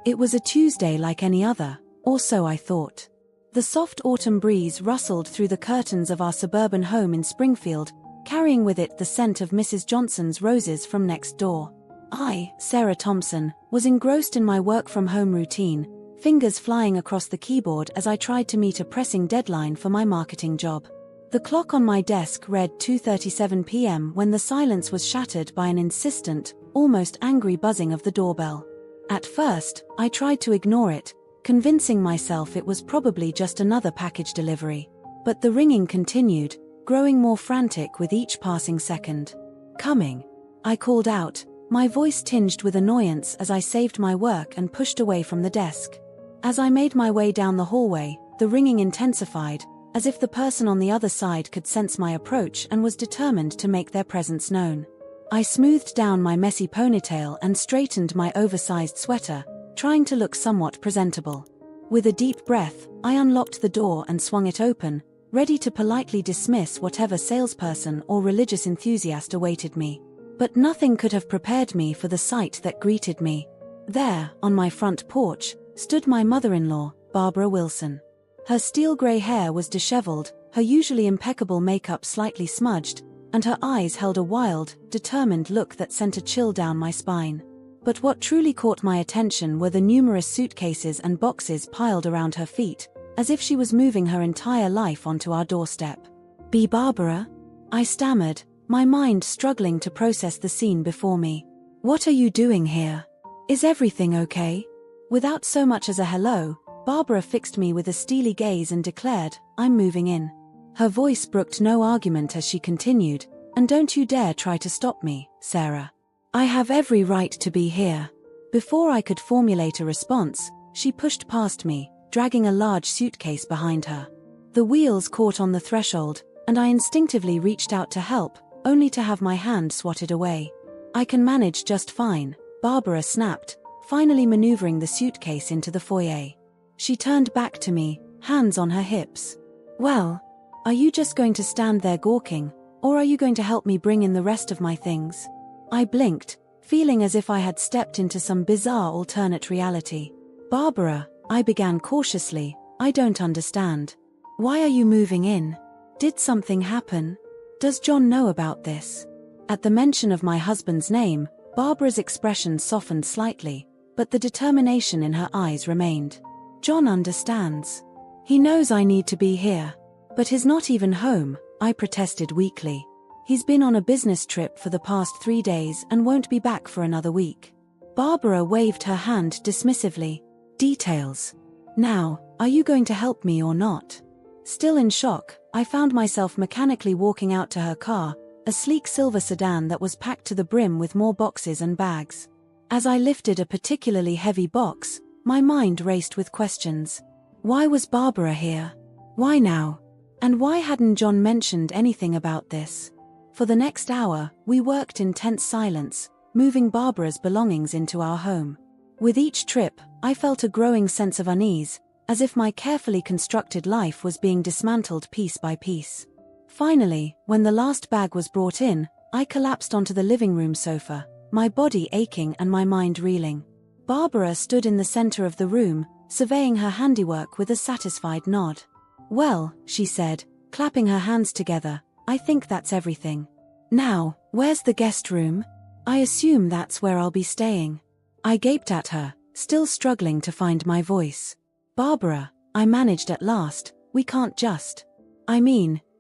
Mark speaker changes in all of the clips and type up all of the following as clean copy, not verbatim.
Speaker 1: It was a Tuesday like any other, or so I thought. The soft autumn breeze rustled through the curtains of our suburban home in Springfield, carrying with it the scent of Mrs. Johnson's roses from next door. I, Sarah Thompson, was engrossed in my work-from-home routine, fingers flying across the keyboard as I tried to meet a pressing deadline for my marketing job. The clock on my desk read 2:37 p.m. when the silence was shattered by an insistent, almost angry buzzing of the doorbell. At first, I tried to ignore it, convincing myself it was probably just another package delivery. But the ringing continued, growing more frantic with each passing second. "Coming," I called out, my voice tinged with annoyance as I saved my work and pushed away from the desk. As I made my way down the hallway, the ringing intensified, as if the person on the other side could sense my approach and was determined to make their presence known. I smoothed down my messy ponytail and straightened my oversized sweater, trying to look somewhat presentable. With a deep breath, I unlocked the door and swung it open, ready to politely dismiss whatever salesperson or religious enthusiast awaited me. But nothing could have prepared me for the sight that greeted me. There, on my front porch, stood my mother-in-law, Barbara Wilson. Her steel-gray hair was disheveled, her usually impeccable makeup slightly smudged, and her eyes held a wild, determined look that sent a chill down my spine. But what truly caught my attention were the numerous suitcases and boxes piled around her feet, as if she was moving her entire life onto our doorstep. "Be Barbara?" I stammered, my mind struggling to process the scene before me. "What are you doing here? Is everything okay?" Without so much as a hello, Barbara fixed me with a steely gaze and declared, "I'm moving in." Her voice brooked no argument as she continued, "And don't you dare try to stop me, Sarah. I have every right to be here." Before I could formulate a response, she pushed past me, dragging a large suitcase behind her. The wheels caught on the threshold, and I instinctively reached out to help, only to have my hand swatted away. "I can manage just fine," Barbara snapped, finally maneuvering the suitcase into the foyer. She turned back to me, hands on her hips. "Well, are you just going to stand there gawking, or are you going to help me bring in the rest of my things?" I blinked, feeling as if I had stepped into some bizarre alternate reality. "Barbara," I began cautiously, "I don't understand. Why are you moving in? Did something happen? Does John know about this?" At the mention of my husband's name, Barbara's expression softened slightly, but the determination in her eyes remained. "John understands. He knows I need to be here. But he's not even home," I protested weakly. "He's been on a business trip for the past 3 days and won't be back for another week." Barbara waved her hand dismissively. "Details. Now, are you going to help me or not?" Still in shock, I found myself mechanically walking out to her car, a sleek silver sedan that was packed to the brim with more boxes and bags. As I lifted a particularly heavy box, my mind raced with questions. Why was Barbara here? Why now? And why hadn't John mentioned anything about this? For the next hour, we worked in tense silence, moving Barbara's belongings into our home. With each trip, I felt a growing sense of unease, as if my carefully constructed life was being dismantled piece by piece. Finally, when the last bag was brought in, I collapsed onto the living room sofa, my body aching and my mind reeling. Barbara stood in the center of the room, surveying her handiwork with a satisfied nod. "Well," she said, clapping her hands together, "I think that's everything. Now, where's the guest room? I assume that's where I'll be staying." I gaped at her, still struggling to find my voice. "Barbara," I managed at last, "we can't just.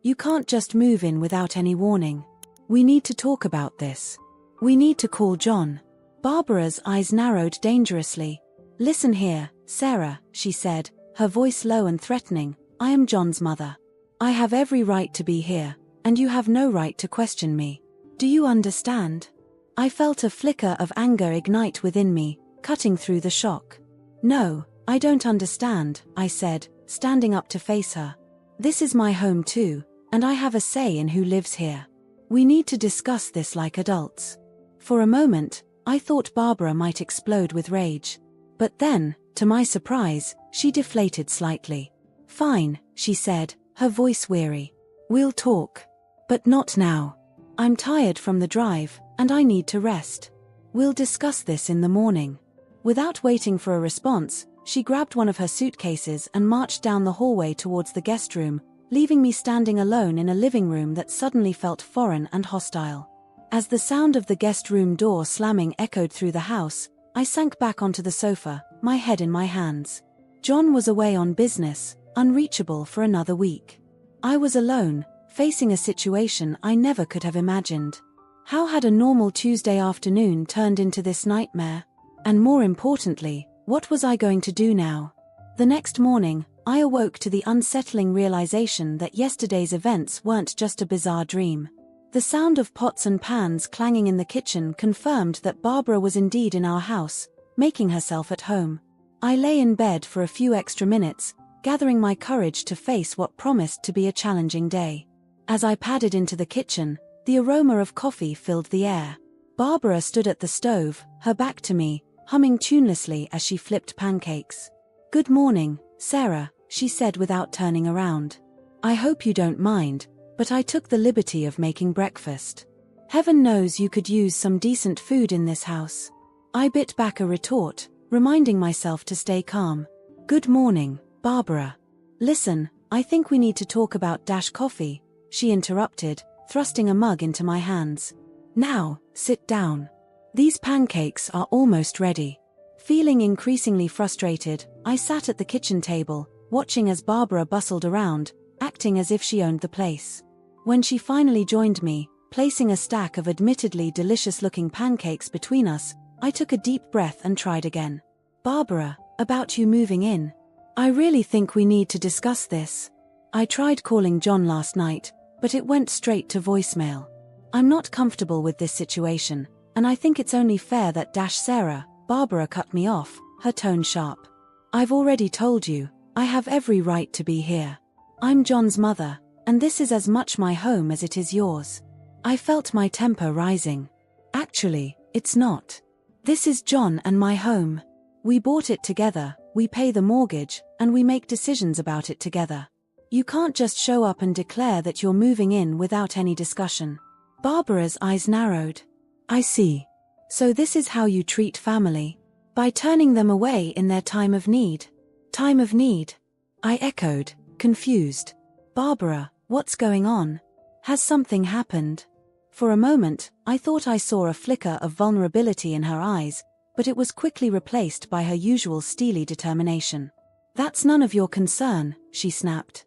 Speaker 1: You can't just move in without any warning. We need to talk about this. We need to call John." Barbara's eyes narrowed dangerously. "Listen here, Sarah," she said, her voice low and threatening, "I am John's mother. I have every right to be here, and you have no right to question me. Do you understand?" I felt a flicker of anger ignite within me, cutting through the shock. "No, I don't understand," I said, standing up to face her. "This is my home too, and I have a say in who lives here. We need to discuss this like adults." For a moment, I thought Barbara might explode with rage. But then, to my surprise, she deflated slightly. "Fine," she said, her voice weary. "We'll talk. But not now. I'm tired from the drive, and I need to rest. We'll discuss this in the morning." Without waiting for a response, she grabbed one of her suitcases and marched down the hallway towards the guest room, leaving me standing alone in a living room that suddenly felt foreign and hostile. As the sound of the guest room door slamming echoed through the house, I sank back onto the sofa, my head in my hands. John was away on business, unreachable for another week. I was alone, facing a situation I never could have imagined. How had a normal Tuesday afternoon turned into this nightmare? And more importantly, what was I going to do now? The next morning, I awoke to the unsettling realization that yesterday's events weren't just a bizarre dream. The sound of pots and pans clanging in the kitchen confirmed that Barbara was indeed in our house, making herself at home. I lay in bed for a few extra minutes, gathering my courage to face what promised to be a challenging day. As I padded into the kitchen, the aroma of coffee filled the air. Barbara stood at the stove, her back to me, humming tunelessly as she flipped pancakes. "Good morning, Sarah," she said without turning around. "I hope you don't mind, but I took the liberty of making breakfast. Heaven knows you could use some decent food in this house." I bit back a retort, reminding myself to stay calm. "Good morning, Barbara. Listen, I think we need to talk about coffee," she interrupted, thrusting a mug into my hands. "Now, sit down. These pancakes are almost ready." Feeling increasingly frustrated, I sat at the kitchen table, watching as Barbara bustled around, acting as if she owned the place. When she finally joined me, placing a stack of admittedly delicious-looking pancakes between us, I took a deep breath and tried again. "Barbara, about you moving in. I really think we need to discuss this. I tried calling John last night, but it went straight to voicemail. I'm not comfortable with this situation, and I think it's only fair that Sarah." Barbara cut me off, her tone sharp. "I've already told you, I have every right to be here. I'm John's mother, and this is as much my home as it is yours." I felt my temper rising. "Actually, it's not. This is John and my home. We bought it together, we pay the mortgage, and we make decisions about it together. You can't just show up and declare that you're moving in without any discussion." Barbara's eyes narrowed. "I see. So this is how you treat family? By turning them away in their time of need?" "Time of need?" I echoed, confused. "Barbara, what's going on? Has something happened?" For a moment, I thought I saw a flicker of vulnerability in her eyes, but it was quickly replaced by her usual steely determination. "That's none of your concern," she snapped.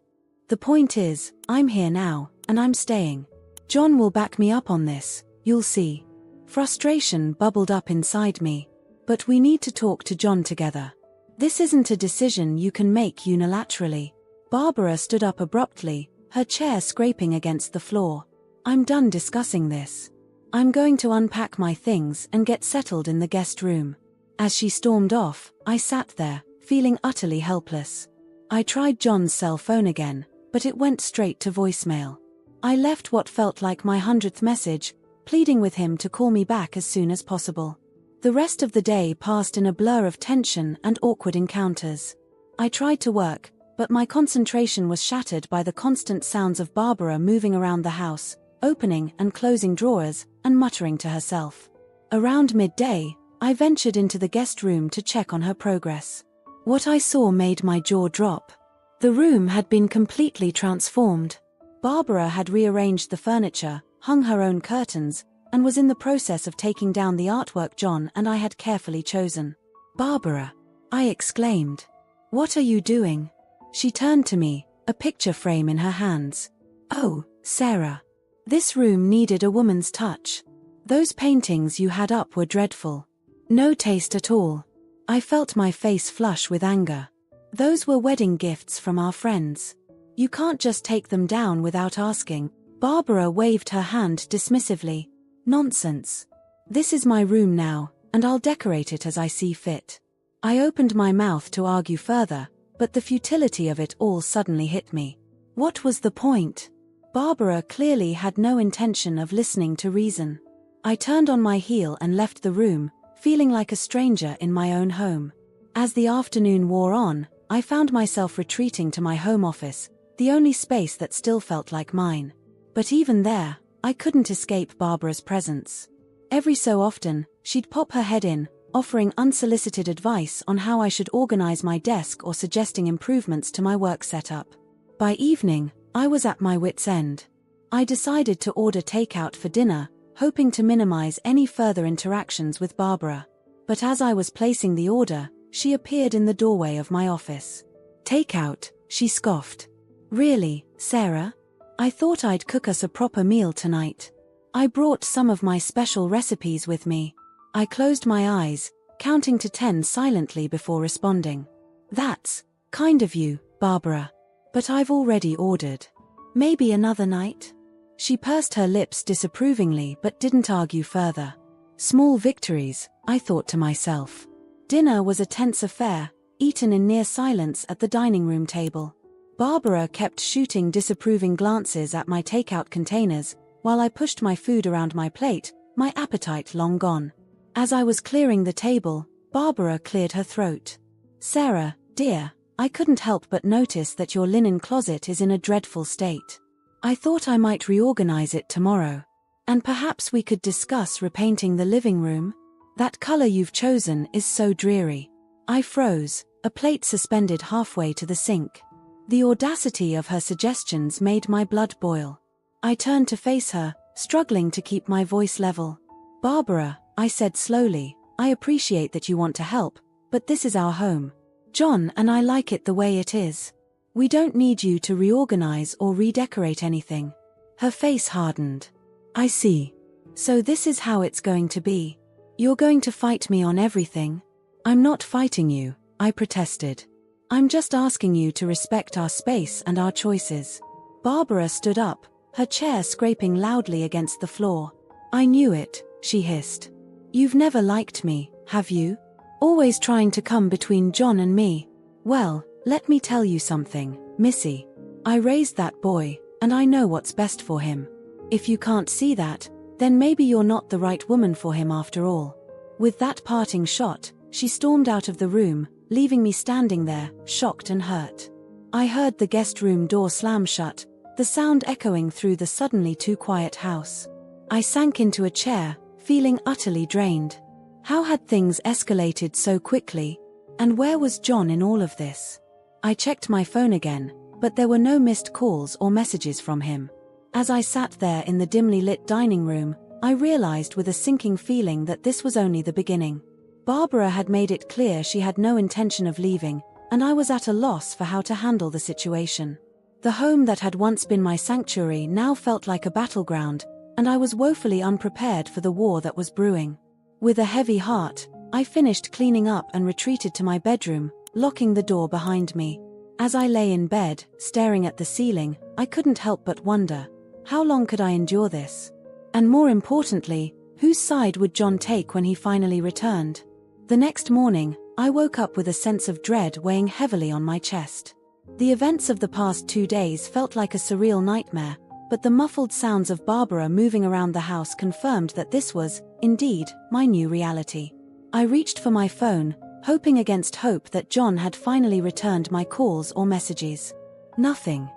Speaker 1: "The point is, I'm here now, and I'm staying. John will back me up on this, you'll see." Frustration bubbled up inside me. "But we need to talk to John together. This isn't a decision you can make unilaterally." Barbara stood up abruptly, her chair scraping against the floor. "I'm done discussing this. I'm going to unpack my things and get settled in the guest room." As she stormed off, I sat there, feeling utterly helpless. I tried John's cell phone again, but it went straight to voicemail. I left what felt like my 100th message, pleading with him to call me back as soon as possible. The rest of the day passed in a blur of tension and awkward encounters. I tried to work, but my concentration was shattered by the constant sounds of Barbara moving around the house, opening and closing drawers, and muttering to herself. Around midday, I ventured into the guest room to check on her progress. What I saw made my jaw drop. The room had been completely transformed. Barbara had rearranged the furniture, hung her own curtains, and was in the process of taking down the artwork John and I had carefully chosen. "Barbara!" I exclaimed. "What are you doing?" She turned to me, a picture frame in her hands. "Oh, Sarah. This room needed a woman's touch. Those paintings you had up were dreadful. No taste at all." I felt my face flush with anger. "Those were wedding gifts from our friends. You can't just take them down without asking." Barbara waved her hand dismissively. "Nonsense. This is my room now, and I'll decorate it as I see fit." I opened my mouth to argue further, but the futility of it all suddenly hit me. What was the point? Barbara clearly had no intention of listening to reason. I turned on my heel and left the room, feeling like a stranger in my own home. As the afternoon wore on, I found myself retreating to my home office, the only space that still felt like mine. But even there, I couldn't escape Barbara's presence. Every so often, she'd pop her head in, offering unsolicited advice on how I should organize my desk or suggesting improvements to my work setup. By evening, I was at my wit's end. I decided to order takeout for dinner, hoping to minimize any further interactions with Barbara. But as I was placing the order, she appeared in the doorway of my office. "Takeout," she scoffed. "Really, Sarah? I thought I'd cook us a proper meal tonight. I brought some of my special recipes with me." I closed my eyes, counting to 10 silently before responding. "That's kind of you, Barbara. But I've already ordered. Maybe another night?" She pursed her lips disapprovingly but didn't argue further. Small victories, I thought to myself. Dinner was a tense affair, eaten in near silence at the dining room table. Barbara kept shooting disapproving glances at my takeout containers, while I pushed my food around my plate, my appetite long gone. As I was clearing the table, Barbara cleared her throat. "Sarah, dear, I couldn't help but notice that your linen closet is in a dreadful state. I thought I might reorganize it tomorrow. And perhaps we could discuss repainting the living room? That color you've chosen is so dreary." I froze, a plate suspended halfway to the sink. The audacity of her suggestions made my blood boil. I turned to face her, struggling to keep my voice level. "Barbara," I said slowly, "I appreciate that you want to help, but this is our home. John and I like it the way it is. We don't need you to reorganize or redecorate anything." Her face hardened. "I see. So this is how it's going to be. You're going to fight me on everything?" "I'm not fighting you," I protested. "I'm just asking you to respect our space and our choices." Barbara stood up, her chair scraping loudly against the floor. "I knew it," she hissed. "You've never liked me, have you? Always trying to come between John and me. Well, let me tell you something, Missy. I raised that boy, and I know what's best for him. If you can't see that, then maybe you're not the right woman for him after all." With that parting shot, she stormed out of the room, leaving me standing there, shocked and hurt. I heard the guest room door slam shut, the sound echoing through the suddenly too quiet house. I sank into a chair, feeling utterly drained. How had things escalated so quickly? And where was John in all of this? I checked my phone again, but there were no missed calls or messages from him. As I sat there in the dimly lit dining room, I realized with a sinking feeling that this was only the beginning. Barbara had made it clear she had no intention of leaving, and I was at a loss for how to handle the situation. The home that had once been my sanctuary now felt like a battleground, and I was woefully unprepared for the war that was brewing. With a heavy heart, I finished cleaning up and retreated to my bedroom, locking the door behind me. As I lay in bed, staring at the ceiling, I couldn't help but wonder, how long could I endure this? And more importantly, whose side would John take when he finally returned? The next morning, I woke up with a sense of dread weighing heavily on my chest. The events of the past 2 days felt like a surreal nightmare, but the muffled sounds of Barbara moving around the house confirmed that this was, indeed, my new reality. I reached for my phone, hoping against hope that John had finally returned my calls or messages. Nothing.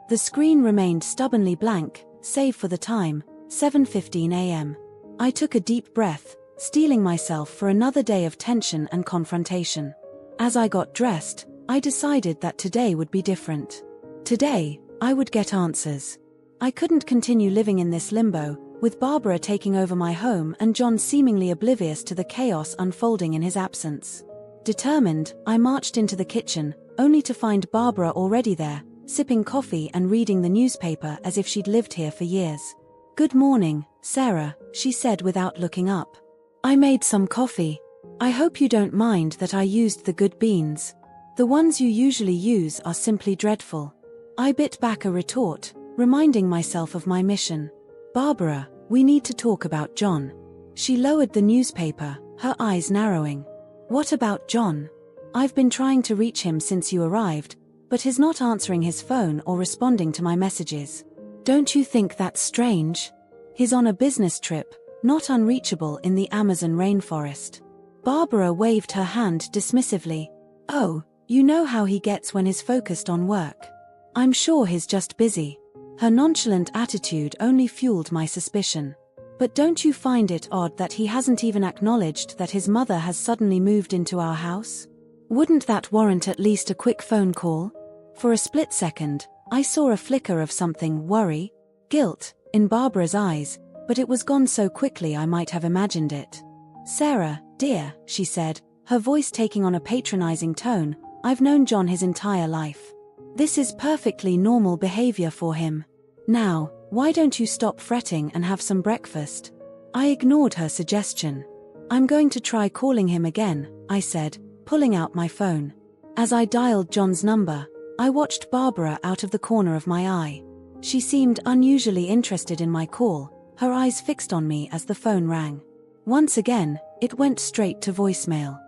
Speaker 1: The screen remained stubbornly blank, save for the time, 7:15 a.m. I took a deep breath, steeling myself for another day of tension and confrontation. As I got dressed, I decided that today would be different. Today, I would get answers. I couldn't continue living in this limbo, with Barbara taking over my home and John seemingly oblivious to the chaos unfolding in his absence. Determined, I marched into the kitchen, only to find Barbara already there, sipping coffee and reading the newspaper as if she'd lived here for years. "Good morning, Sarah," she said without looking up. "I made some coffee. I hope you don't mind that I used the good beans. The ones you usually use are simply dreadful." I bit back a retort, reminding myself of my mission. "Barbara, we need to talk about John." She lowered the newspaper, her eyes narrowing. "What about John? I've been trying to reach him since you arrived, but he's not answering his phone or responding to my messages. Don't you think that's strange? He's on a business trip, not unreachable in the Amazon rainforest." Barbara waved her hand dismissively. "Oh, you know how he gets when he's focused on work. I'm sure he's just busy." Her nonchalant attitude only fueled my suspicion. But don't you find it odd that he hasn't even acknowledged that his mother has suddenly moved into our house? Wouldn't that warrant at least a quick phone call? For a split second, I saw a flicker of something, worry, guilt, in Barbara's eyes, but it was gone so quickly I might have imagined it. "Sarah, dear," she said, her voice taking on a patronizing tone, "I've known John his entire life. This is perfectly normal behavior for him. Now, why don't you stop fretting and have some breakfast?" I ignored her suggestion. "I'm going to try calling him again," I said, pulling out my phone. As I dialed John's number, I watched Barbara out of the corner of my eye. She seemed unusually interested in my call, her eyes fixed on me as the phone rang. Once again, it went straight to voicemail.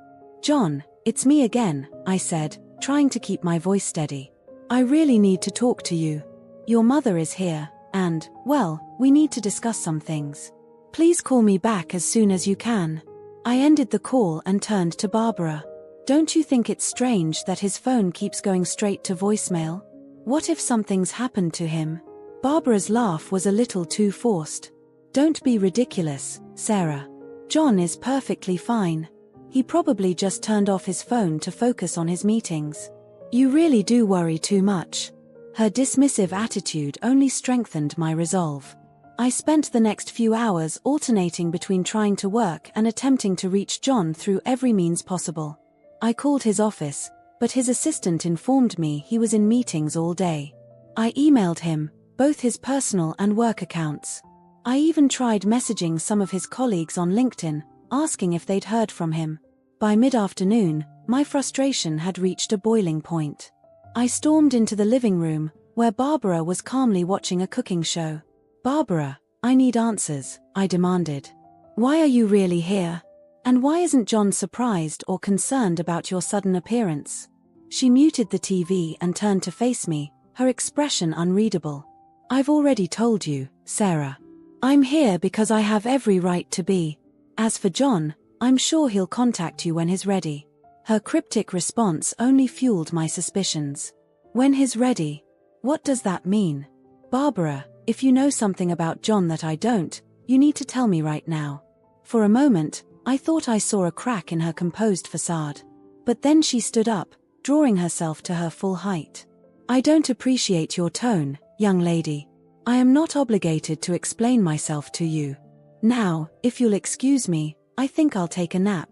Speaker 1: "John, it's me again," I said, trying to keep my voice steady. "I really need to talk to you. Your mother is here, and, well, we need to discuss some things. Please call me back as soon as you can." I ended the call and turned to Barbara. "Don't you think it's strange that his phone keeps going straight to voicemail? What if something's happened to him?" Barbara's laugh was a little too forced. "Don't be ridiculous, Sarah. John is perfectly fine. He probably just turned off his phone to focus on his meetings. You really do worry too much." Her dismissive attitude only strengthened my resolve. I spent the next few hours alternating between trying to work and attempting to reach John through every means possible. I called his office, but his assistant informed me he was in meetings all day. I emailed him, both his personal and work accounts. I even tried messaging some of his colleagues on LinkedIn, asking if they'd heard from him. By mid-afternoon, my frustration had reached a boiling point. I stormed into the living room, where Barbara was calmly watching a cooking show. "Barbara, I need answers," I demanded. "Why are you really here? And why isn't John surprised or concerned about your sudden appearance?" She muted the TV and turned to face me, her expression unreadable. "I've already told you, Sarah. I'm here because I have every right to be. As for John, I'm sure he'll contact you when he's ready." Her cryptic response only fueled my suspicions. "When he's ready? What does that mean? Barbara, if you know something about John that I don't, you need to tell me right now." For a moment, I thought I saw a crack in her composed facade. But then she stood up, drawing herself to her full height. "I don't appreciate your tone, young lady. I am not obligated to explain myself to you. Now, if you'll excuse me, I think I'll take a nap."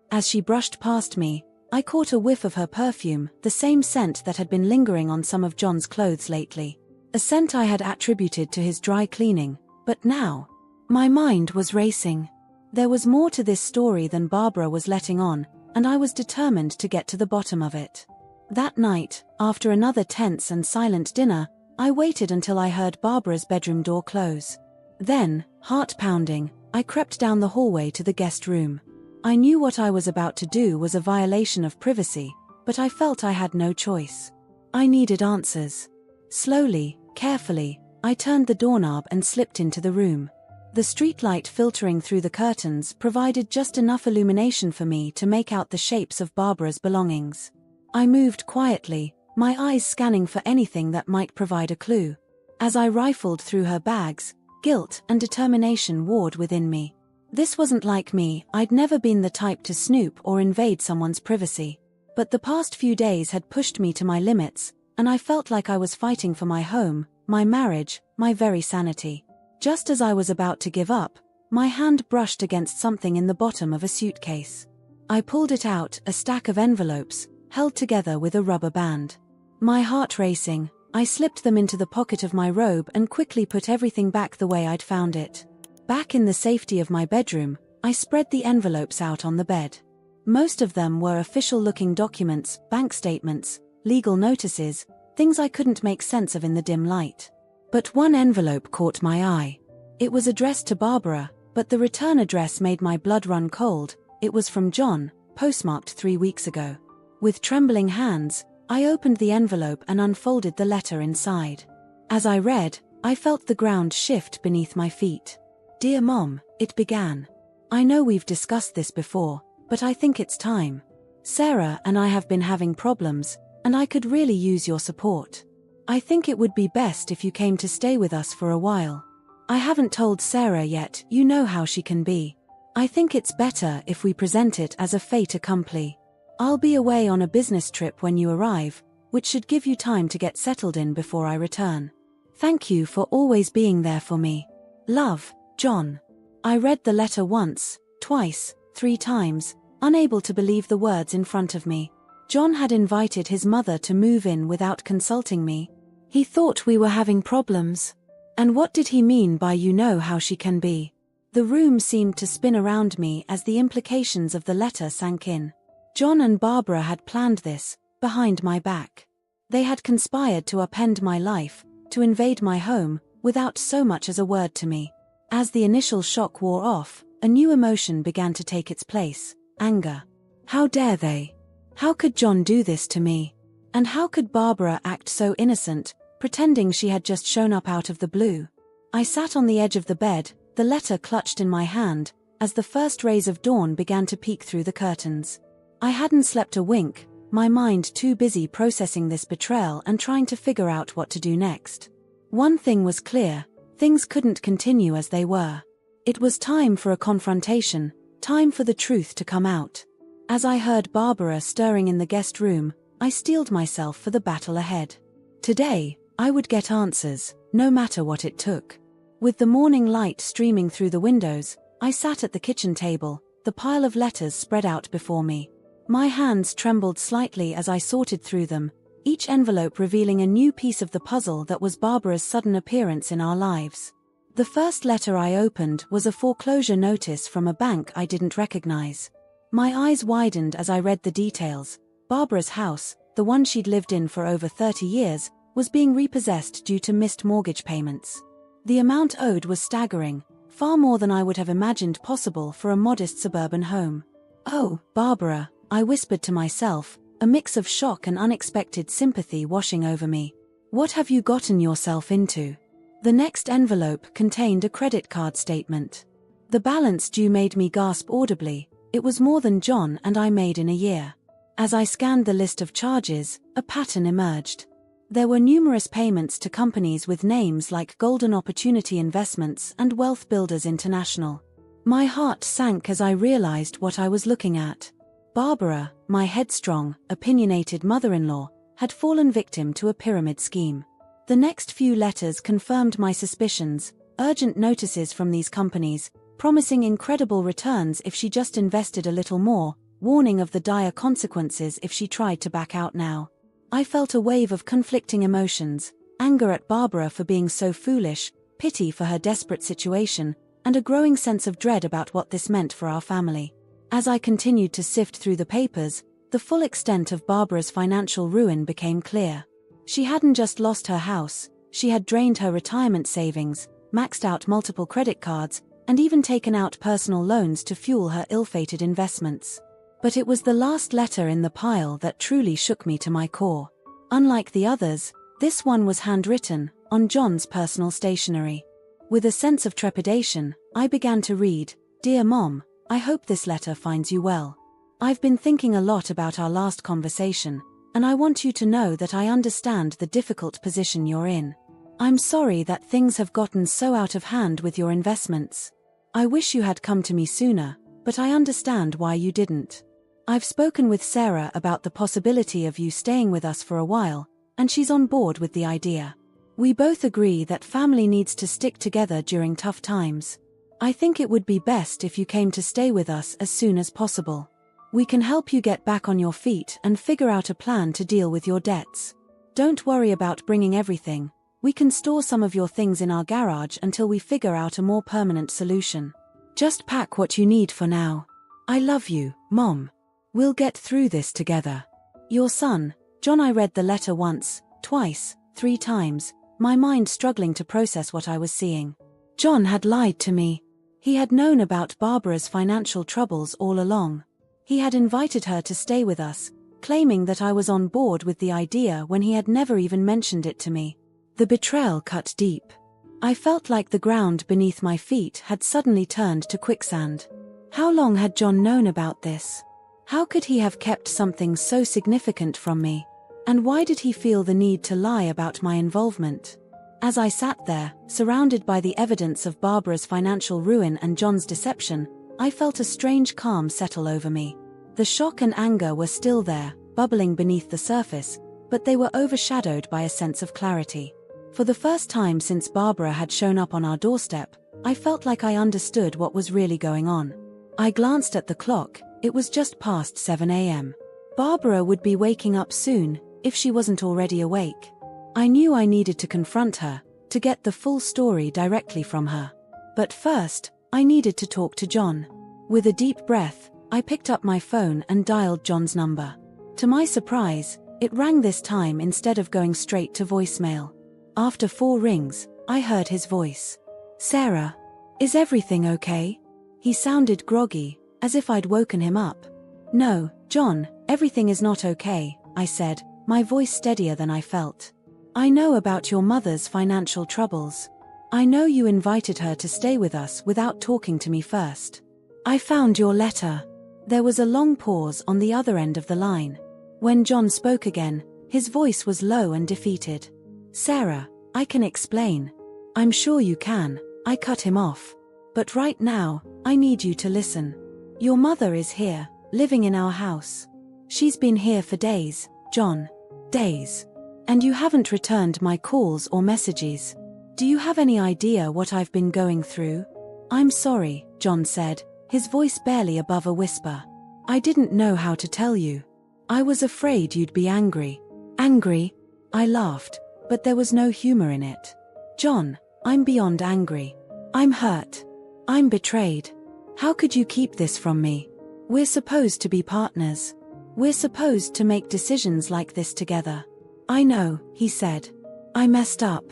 Speaker 1: As she brushed past me, I caught a whiff of her perfume, the same scent that had been lingering on some of John's clothes lately. A scent I had attributed to his dry cleaning, but now, my mind was racing. There was more to this story than Barbara was letting on, and I was determined to get to the bottom of it. That night, after another tense and silent dinner, I waited until I heard Barbara's bedroom door close. Then, heart-pounding, I crept down the hallway to the guest room. I knew what I was about to do was a violation of privacy, but I felt I had no choice. I needed answers. Slowly, carefully, I turned the doorknob and slipped into the room. The streetlight filtering through the curtains provided just enough illumination for me to make out the shapes of Barbara's belongings. I moved quietly, my eyes scanning for anything that might provide a clue. As I rifled through her bags, guilt and determination warred within me. This wasn't like me, I'd never been the type to snoop or invade someone's privacy. But the past few days had pushed me to my limits, and I felt like I was fighting for my home, my marriage, my very sanity. Just as I was about to give up, my hand brushed against something in the bottom of a suitcase. I pulled it out, a stack of envelopes, held together with a rubber band. My heart racing, I slipped them into the pocket of my robe and quickly put everything back the way I'd found it. Back in the safety of my bedroom, I spread the envelopes out on the bed. Most of them were official-looking documents, bank statements, legal notices, things I couldn't make sense of in the dim light. But one envelope caught my eye. It was addressed to Barbara, but the return address made my blood run cold. It was from John, postmarked 3 weeks ago. With trembling hands, I opened the envelope and unfolded the letter inside. As I read, I felt the ground shift beneath my feet. "Dear Mom," it began. "I know we've discussed this before, but I think it's time. Sarah and I have been having problems, and I could really use your support. I think it would be best if you came to stay with us for a while. I haven't told Sarah yet, you know how she can be. I think it's better if we present it as a fait accompli. I'll be away on a business trip when you arrive, which should give you time to get settled in before I return. Thank you for always being there for me. Love, John. I read the letter once, twice, 3 times, unable to believe the words in front of me. John had invited his mother to move in without consulting me. He thought we were having problems. And what did he mean by you know how she can be? The room seemed to spin around me as the implications of the letter sank in. John and Barbara had planned this, behind my back. They had conspired to upend my life, to invade my home, without so much as a word to me. As the initial shock wore off, a new emotion began to take its place: anger. How dare they? How could John do this to me? And how could Barbara act so innocent, pretending she had just shown up out of the blue? I sat on the edge of the bed, the letter clutched in my hand, as the first rays of dawn began to peek through the curtains. I hadn't slept a wink, my mind too busy processing this betrayal and trying to figure out what to do next. One thing was clear: things couldn't continue as they were. It was time for a confrontation, time for the truth to come out. As I heard Barbara stirring in the guest room, I steeled myself for the battle ahead. Today, I would get answers, no matter what it took. With the morning light streaming through the windows, I sat at the kitchen table, the pile of letters spread out before me. My hands trembled slightly as I sorted through them, each envelope revealing a new piece of the puzzle that was Barbara's sudden appearance in our lives. The first letter I opened was a foreclosure notice from a bank I didn't recognize. My eyes widened as I read the details. Barbara's house, the one she'd lived in for over 30 years, was being repossessed due to missed mortgage payments. The amount owed was staggering, far more than I would have imagined possible for a modest suburban home. "Oh, Barbara," I whispered to myself, a mix of shock and unexpected sympathy washing over me. "What have you gotten yourself into?" The next envelope contained a credit card statement. The balance due made me gasp audibly. It was more than John and I made in a year. As I scanned the list of charges, a pattern emerged. There were numerous payments to companies with names like Golden Opportunity Investments and Wealth Builders International. My heart sank as I realized what I was looking at. Barbara, my headstrong, opinionated mother-in-law, had fallen victim to a pyramid scheme. The next few letters confirmed my suspicions: urgent notices from these companies, promising incredible returns if she just invested a little more, warning of the dire consequences if she tried to back out now. I felt a wave of conflicting emotions: anger at Barbara for being so foolish, pity for her desperate situation, and a growing sense of dread about what this meant for our family. As I continued to sift through the papers, the full extent of Barbara's financial ruin became clear. She hadn't just lost her house, she had drained her retirement savings, maxed out multiple credit cards, and even taken out personal loans to fuel her ill-fated investments. But it was the last letter in the pile that truly shook me to my core. Unlike the others, this one was handwritten, on John's personal stationery. With a sense of trepidation, I began to read: "Dear Mom, I hope this letter finds you well. I've been thinking a lot about our last conversation, and I want you to know that I understand the difficult position you're in. I'm sorry that things have gotten so out of hand with your investments. I wish you had come to me sooner, but I understand why you didn't. I've spoken with Sarah about the possibility of you staying with us for a while, and she's on board with the idea. We both agree that family needs to stick together during tough times. I think it would be best if you came to stay with us as soon as possible. We can help you get back on your feet and figure out a plan to deal with your debts. Don't worry about bringing everything. We can store some of your things in our garage until we figure out a more permanent solution. Just pack what you need for now. I love you, Mom. We'll get through this together. Your son, John." I read the letter once, twice, 3 times, my mind struggling to process what I was seeing. John had lied to me. He had known about Barbara's financial troubles all along. He had invited her to stay with us, claiming that I was on board with the idea when he had never even mentioned it to me. The betrayal cut deep. I felt like the ground beneath my feet had suddenly turned to quicksand. How long had John known about this? How could he have kept something so significant from me? And why did he feel the need to lie about my involvement? As I sat there, surrounded by the evidence of Barbara's financial ruin and John's deception, I felt a strange calm settle over me. The shock and anger were still there, bubbling beneath the surface, but they were overshadowed by a sense of clarity. For the first time since Barbara had shown up on our doorstep, I felt like I understood what was really going on. I glanced at the clock. It was just past 7 a.m. Barbara would be waking up soon, if she wasn't already awake. I knew I needed to confront her, to get the full story directly from her. But first, I needed to talk to John. With a deep breath, I picked up my phone and dialed John's number. To my surprise, it rang this time instead of going straight to voicemail. After 4 rings, I heard his voice. "Sarah, is everything okay?" He sounded groggy, as if I'd woken him up. "No, John, everything is not okay," I said, my voice steadier than I felt. "I know about your mother's financial troubles. I know you invited her to stay with us without talking to me first. I found your letter." There was a long pause on the other end of the line. When John spoke again, his voice was low and defeated. "Sarah, I can explain." "I'm sure you can," I cut him off. "But right now, I need you to listen. Your mother is here, living in our house. She's been here for days, John. Days. And you haven't returned my calls or messages. Do you have any idea what I've been going through?" "I'm sorry," John said, his voice barely above a whisper. "I didn't know how to tell you. I was afraid you'd be angry." "Angry?" I laughed, but there was no humor in it. "John, I'm beyond angry. I'm hurt. I'm betrayed. How could you keep this from me? We're supposed to be partners. We're supposed to make decisions like this together." "I know," he said. "I messed up.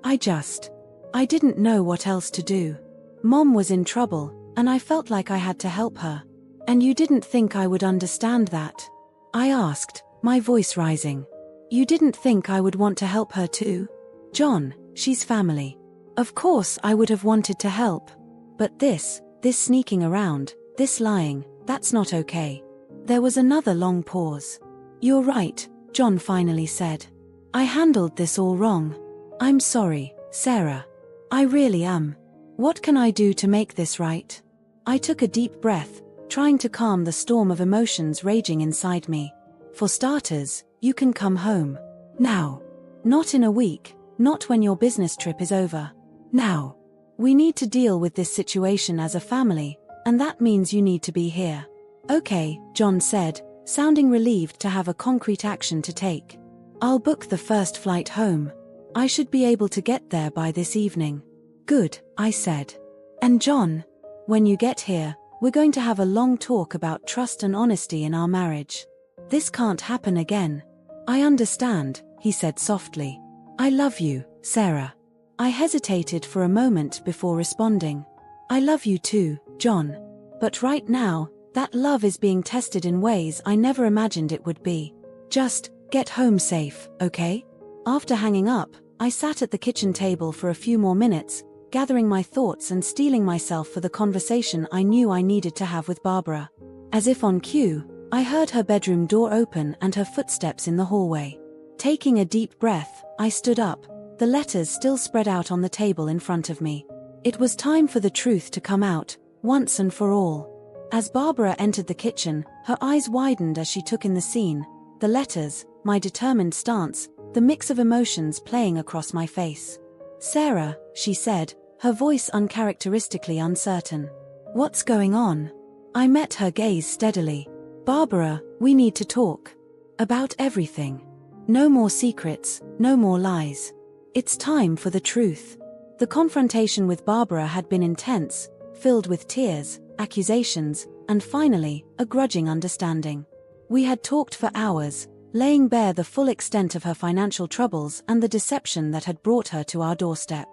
Speaker 1: I didn't know what else to do. Mom was in trouble, and I felt like I had to help her. And you didn't think I would understand that?" I asked, my voice rising. "You didn't think I would want to help her too? John, she's family. Of course I would have wanted to help. But this sneaking around, this lying, that's not okay." There was another long pause. "You're right," John finally said. "I handled this all wrong. I'm sorry, Sarah. I really am. What can I do to make this right?" I took a deep breath, trying to calm the storm of emotions raging inside me. "For starters, you can come home. Now. Not in a week, not when your business trip is over. Now. We need to deal with this situation as a family, and that means you need to be here." "Okay," John said, sounding relieved to have a concrete action to take. "I'll book the first flight home. I should be able to get there by this evening." "Good," I said. "And John, when you get here, we're going to have a long talk about trust and honesty in our marriage. This can't happen again." "I understand," he said softly. "I love you, Sarah." I hesitated for a moment before responding. "I love you too, John. But right now, that love is being tested in ways I never imagined it would be. Just get home safe, okay?" After hanging up, I sat at the kitchen table for a few more minutes, gathering my thoughts and steeling myself for the conversation I knew I needed to have with Barbara. As if on cue, I heard her bedroom door open and her footsteps in the hallway. Taking a deep breath, I stood up, the letters still spread out on the table in front of me. It was time for the truth to come out, once and for all. As Barbara entered the kitchen, her eyes widened as she took in the scene, the letters, my determined stance, the mix of emotions playing across my face. "Sarah," she said, her voice uncharacteristically uncertain. "What's going on?" I met her gaze steadily. "Barbara, we need to talk. About everything. No more secrets, no more lies. It's time for the truth." The confrontation with Barbara had been intense, filled with tears, accusations, and finally, a grudging understanding. We had talked for hours, laying bare the full extent of her financial troubles and the deception that had brought her to our doorstep.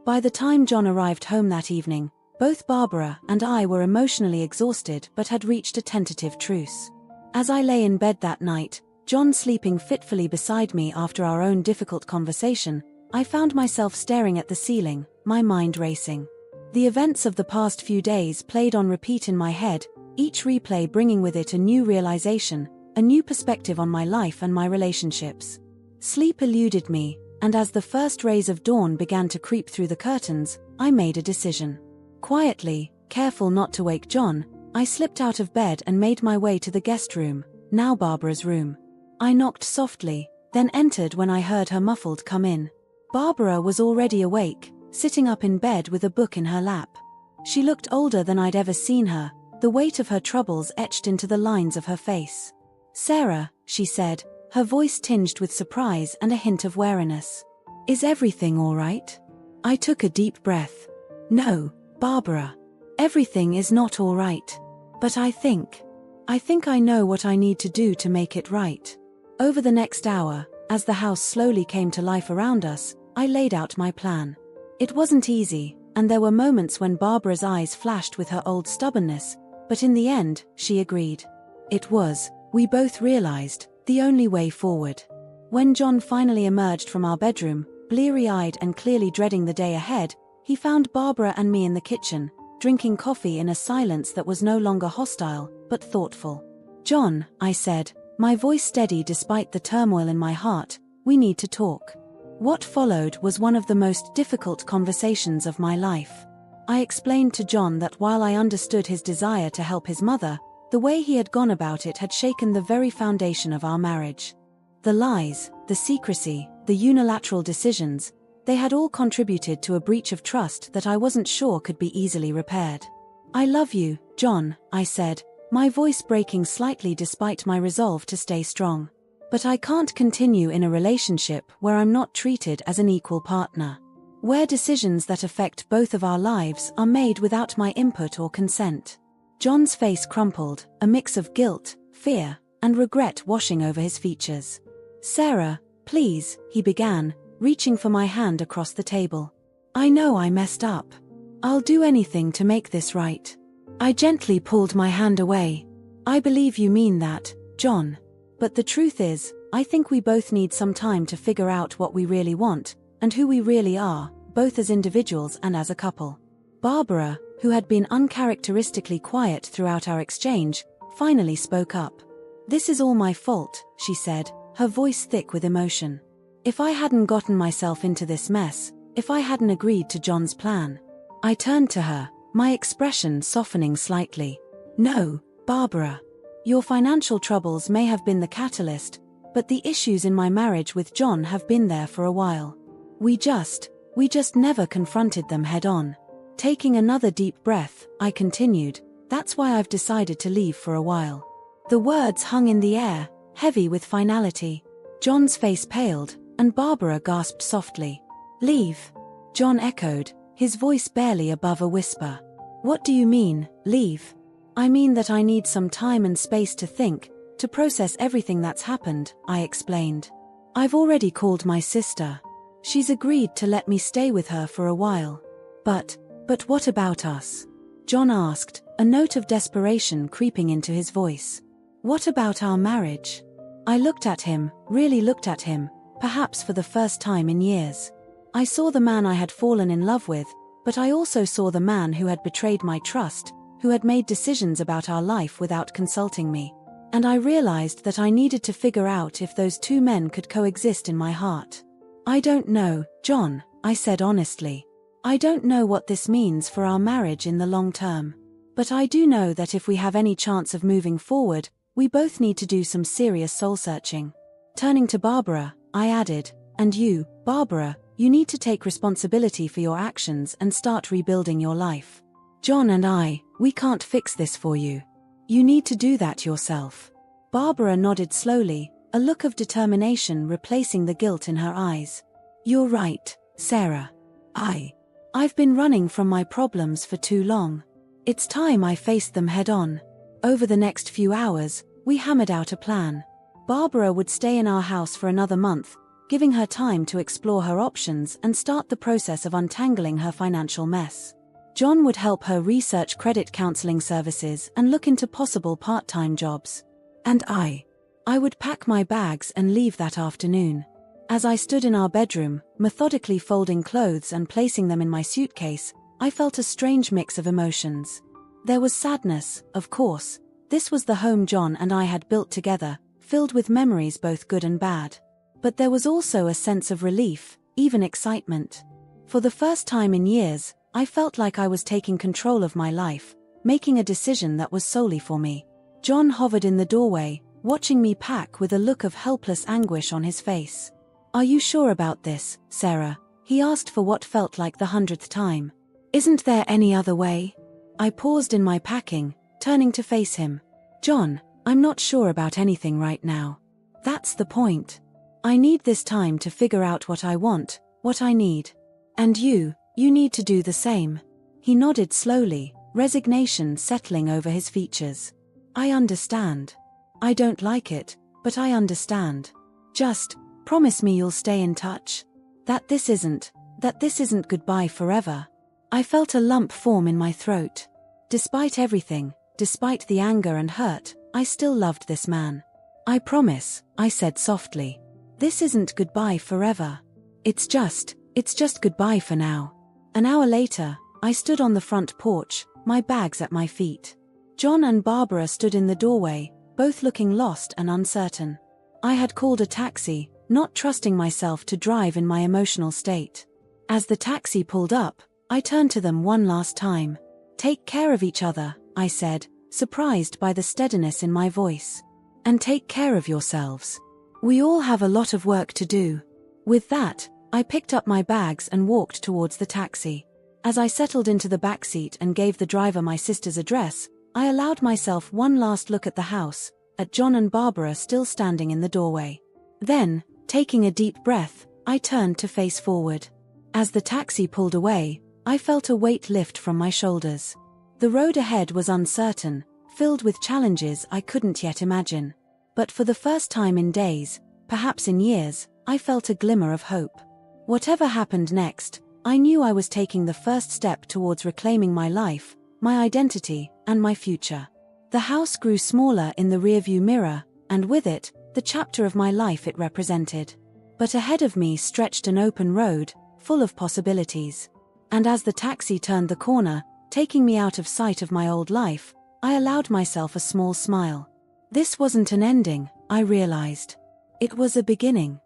Speaker 1: By the time John arrived home that evening, both Barbara and I were emotionally exhausted but had reached a tentative truce. As I lay in bed that night, John sleeping fitfully beside me after our own difficult conversation, I found myself staring at the ceiling, my mind racing. The events of the past few days played on repeat in my head, each replay bringing with it a new realization, a new perspective on my life and my relationships. Sleep eluded me, and as the first rays of dawn began to creep through the curtains, I made a decision. Quietly, careful not to wake John, I slipped out of bed and made my way to the guest room, now Barbara's room. I knocked softly, then entered when I heard her muffled come in. Barbara was already awake, sitting up in bed with a book in her lap. She looked older than I'd ever seen her, the weight of her troubles etched into the lines of her face. "Sarah," she said, her voice tinged with surprise and a hint of wariness. "Is everything all right?" I took a deep breath. "No, Barbara. Everything is not all right. But I think I know what I need to do to make it right." Over the next hour, as the house slowly came to life around us, I laid out my plan. It wasn't easy, and there were moments when Barbara's eyes flashed with her old stubbornness, but in the end, she agreed. It was, we both realized, the only way forward. When John finally emerged from our bedroom, bleary-eyed and clearly dreading the day ahead, he found Barbara and me in the kitchen, drinking coffee in a silence that was no longer hostile, but thoughtful. "John," I said, my voice steady despite the turmoil in my heart, "we need to talk." What followed was one of the most difficult conversations of my life. I explained to John that while I understood his desire to help his mother, the way he had gone about it had shaken the very foundation of our marriage. The lies, the secrecy, the unilateral decisions, they had all contributed to a breach of trust that I wasn't sure could be easily repaired. "I love you, John," I said, my voice breaking slightly despite my resolve to stay strong. "But I can't continue in a relationship where I'm not treated as an equal partner. Where decisions that affect both of our lives are made without my input or consent." John's face crumpled, a mix of guilt, fear, and regret washing over his features. "Sarah, please," he began, reaching for my hand across the table. "I know I messed up. I'll do anything to make this right." I gently pulled my hand away. "I believe you mean that, John. But the truth is, I think we both need some time to figure out what we really want, and who we really are, both as individuals and as a couple." Barbara, who had been uncharacteristically quiet throughout our exchange, finally spoke up. "This is all my fault," she said, her voice thick with emotion. "If I hadn't gotten myself into this mess, if I hadn't agreed to John's plan." I turned to her, my expression softening slightly. "No, Barbara. Your financial troubles may have been the catalyst, but the issues in my marriage with John have been there for a while. We just never confronted them head on." Taking another deep breath, I continued, "That's why I've decided to leave for a while." The words hung in the air, heavy with finality. John's face paled, and Barbara gasped softly. "Leave?" John echoed, his voice barely above a whisper. "What do you mean, leave?" "I mean that I need some time and space to think, to process everything that's happened," I explained. "I've already called my sister. She's agreed to let me stay with her for a while." But what about us?" John asked, a note of desperation creeping into his voice. "What about our marriage?" I looked at him, really looked at him, perhaps for the first time in years. I saw the man I had fallen in love with, but I also saw the man who had betrayed my trust, who had made decisions about our life without consulting me. And I realized that I needed to figure out if those two men could coexist in my heart. "I don't know, John," I said honestly. "I don't know what this means for our marriage in the long term. But I do know that if we have any chance of moving forward, we both need to do some serious soul-searching." Turning to Barbara, I added, "And you, Barbara, you need to take responsibility for your actions and start rebuilding your life. John and we can't fix this for you. You need to do that yourself." Barbara nodded slowly, a look of determination replacing the guilt in her eyes. "You're right, Sarah. I've been running from my problems for too long. It's time I faced them head on." Over the next few hours, we hammered out a plan. Barbara would stay in our house for another month, giving her time to explore her options and start the process of untangling her financial mess. John would help her research credit counseling services and look into possible part-time jobs. And I would pack my bags and leave that afternoon. As I stood in our bedroom, methodically folding clothes and placing them in my suitcase, I felt a strange mix of emotions. There was sadness, of course. This was the home John and I had built together, filled with memories both good and bad. But there was also a sense of relief, even excitement. For the first time in years, I felt like I was taking control of my life, making a decision that was solely for me. John hovered in the doorway, watching me pack with a look of helpless anguish on his face. "Are you sure about this, Sarah?" he asked for what felt like the 100th time. "Isn't there any other way?" I paused in my packing, turning to face him. "John, I'm not sure about anything right now. That's the point. I need this time to figure out what I want, what I need. And you need to do the same." He nodded slowly, resignation settling over his features. "I understand. I don't like it, but I understand. Just promise me you'll stay in touch. That this isn't goodbye forever." I felt a lump form in my throat. Despite everything, despite the anger and hurt, I still loved this man. "I promise," I said softly. "This isn't goodbye forever. It's just goodbye for now." An hour later, I stood on the front porch, my bags at my feet. John and Barbara stood in the doorway, both looking lost and uncertain. I had called a taxi, not trusting myself to drive in my emotional state. As the taxi pulled up, I turned to them one last time. "Take care of each other," I said, surprised by the steadiness in my voice. "And take care of yourselves. We all have a lot of work to do." With that, I picked up my bags and walked towards the taxi. As I settled into the backseat and gave the driver my sister's address, I allowed myself one last look at the house, at John and Barbara still standing in the doorway. Then, taking a deep breath, I turned to face forward. As the taxi pulled away, I felt a weight lift from my shoulders. The road ahead was uncertain, filled with challenges I couldn't yet imagine. But for the first time in days, perhaps in years, I felt a glimmer of hope. Whatever happened next, I knew I was taking the first step towards reclaiming my life, my identity, and my future. The house grew smaller in the rearview mirror, and with it, the chapter of my life it represented. But ahead of me stretched an open road, full of possibilities. And as the taxi turned the corner, taking me out of sight of my old life, I allowed myself a small smile. This wasn't an ending, I realized. It was a beginning.